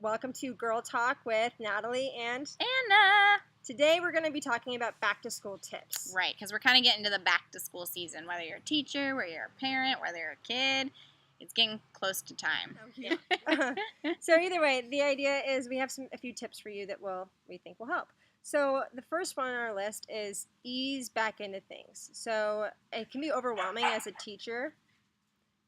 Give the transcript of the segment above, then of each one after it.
welcome to Girl Talk with Natalie and Anna. Today we're going to be talking about back-to-school tips. Right, because we're kind of getting to the back-to-school season. Whether you're a teacher, whether you're a parent, whether you're a kid, it's getting close to time. Oh, yeah. So either way, the idea is we have a few tips for you that we think will help. So the first one on our list is ease back into things. So it can be overwhelming as a teacher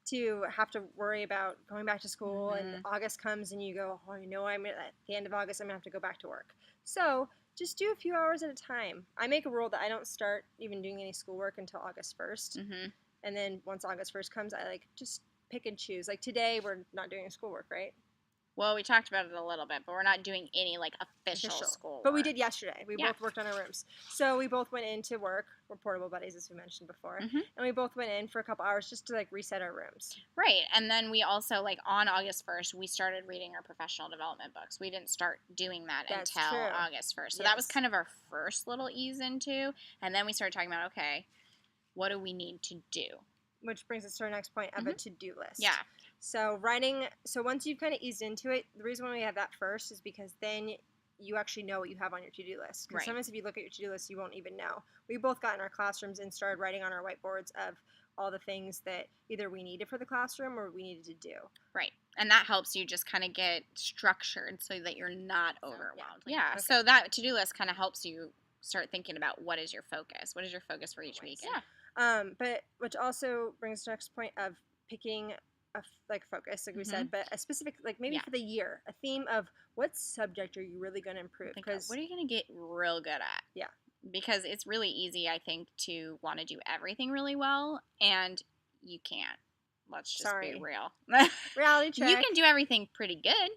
to have to worry about going back to school, and August comes and you go, oh, I'm at the end of August, I'm going to have to go back to work. So just do a few hours at a time. I make a rule that I don't start even doing any schoolwork until August 1st. And then once August 1st comes, I just pick and choose. Like today, we're not doing schoolwork, right? Well, we talked about it a little bit, but we're not doing any official schoolwork. But we did yesterday. We both worked on our rooms. So we both went into work. We're portable buddies, as we mentioned before. And we both went in for a couple hours just to reset our rooms. Right. And then we also, on August 1st, we started reading our professional development books. We didn't start doing that until August 1st. So that was kind of our first little ease into. And then we started talking about, okay, what do we need to do? Which brings us to our next point of a to-do list. Yeah. So once you've kind of eased into it, the reason why we have that first is because then you actually know what you have on your to-do list. Because sometimes if you look at your to-do list, you won't even know. We both got in our classrooms and started writing on our whiteboards of all the things that either we needed for the classroom or we needed to do. Right. And that helps you just kind of get structured so that you're not overwhelmed. Yeah. Okay. So that to-do list kind of helps you start thinking about what is your focus? What is your focus for each week? Yeah. But which also brings us to the next point of picking a focus, like we said, but a specific, maybe for the year, a theme of what subject are you really going to improve? Because what are you going to get real good at? Yeah. Because it's really easy, I think, to want to do everything really well, and you can't. Let's just be real. Reality check. You can do everything pretty good,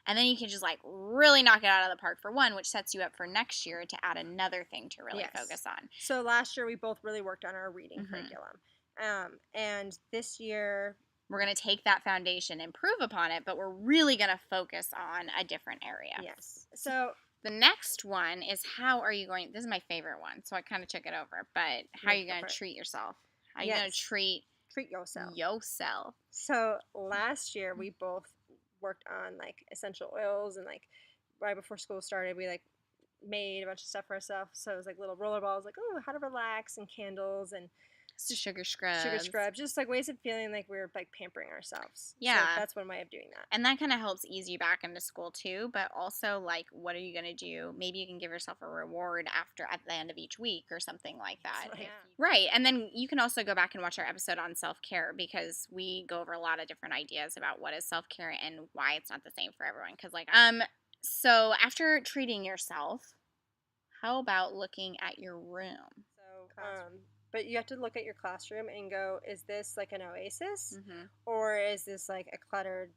and then you can just really knock it out of the park for one, which sets you up for next year to add another thing to really focus on. So last year we both really worked on our reading curriculum. And this year we're going to take that foundation, improve upon it, but we're really going to focus on a different area. Yes. So the next one is this is my favorite one, so I kind of took it over, but how are you going to treat yourself? How are you going to treat yourself? So last year we both worked on essential oils, and right before school started we made a bunch of stuff for ourselves. So it was little roller balls, how to relax, and candles, and sugar scrubs, just ways of feeling like we're pampering ourselves. Yeah, so that's one way of doing that. And that kind of helps ease you back into school too. But also, what are you gonna do? Maybe you can give yourself a reward at the end of each week or something like that. Right. And then you can also go back and watch our episode on self-care, because we go over a lot of different ideas about what is self-care and why it's not the same for everyone. Because so after treating yourself, how about looking at your room? So but you have to look at your classroom and go, is this an oasis, or is this a cluttered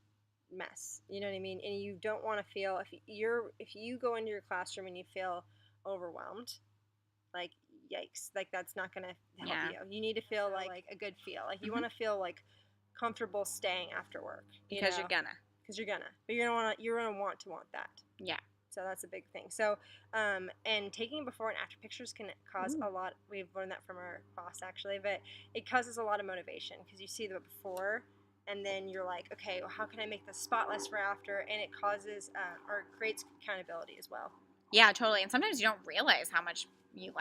mess? You know what I mean? And you don't want to feel, if you go into your classroom and you feel overwhelmed, yikes, that's not going to help you. You need to feel a good feel. You want to feel comfortable staying after work. Because you're gonna. But you're gonna want that. Yeah. So that's a big thing. So, and taking before and after pictures can cause a lot. We've learned that from our boss, actually, but it causes a lot of motivation, because you see the before, and then you're like, okay, well, how can I make this spotless for after? And it causes or creates accountability as well. Yeah, totally. And sometimes you don't realize how much you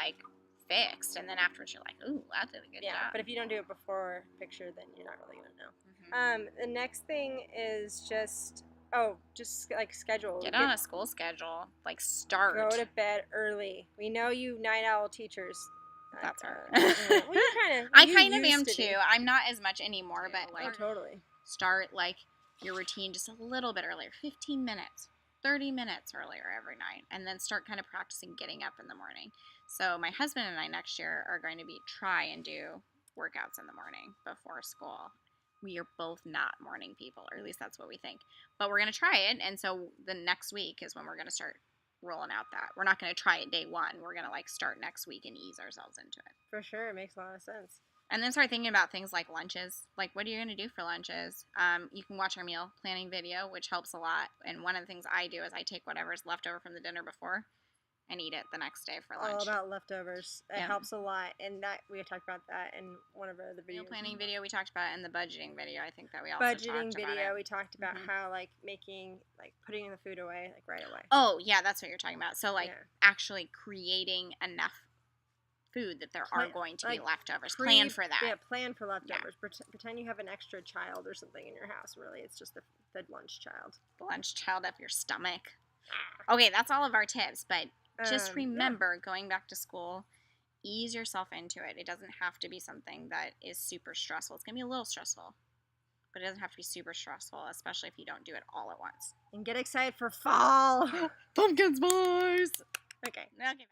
fixed, and then afterwards you're like, ooh, that did a good job. But if you don't do it before picture, then you're not really gonna know. The next thing is just schedule. Get on a school schedule. Start. Go to bed early. We know you night owl teachers. That's hard. I kind of am too. I'm not as much anymore, but totally. Start your routine just a little bit earlier, 15 minutes, 30 minutes earlier every night, and then start kind of practicing getting up in the morning. So my husband and I next year are going to try and do workouts in the morning before school. We are both not morning people, or at least that's what we think. But we're going to try it, and so the next week is when we're going to start rolling out that. We're not going to try it day one. We're going to start next week and ease ourselves into it. For sure. It makes a lot of sense. And then start thinking about things like lunches. What are you going to do for lunches? You can watch our meal planning video, which helps a lot. And one of the things I do is I take whatever's left over from the dinner before and eat it the next day for All lunch. about leftovers. It Yep. helps a lot, and that we talked about that in one of our other Meal videos. planning video we talked about, and the budgeting video. I think that we also Budgeting talked about video, it. we talked about Mhm. how like putting the food away like right away. Oh yeah, that's what you're talking about. So like Yeah. actually creating enough food that there are going to be leftovers. Plan for that. Yeah, plan for leftovers. Pretend you have an extra child or something in your house. Really, it's just the lunch child. The lunch child of your stomach. Okay, that's all of our tips, but just remember, going back to school, ease yourself into it. It doesn't have to be something that is super stressful. It's going to be a little stressful, but it doesn't have to be super stressful, especially if you don't do it all at once. And get excited for fall. Pumpkin spice! Okay. Okay.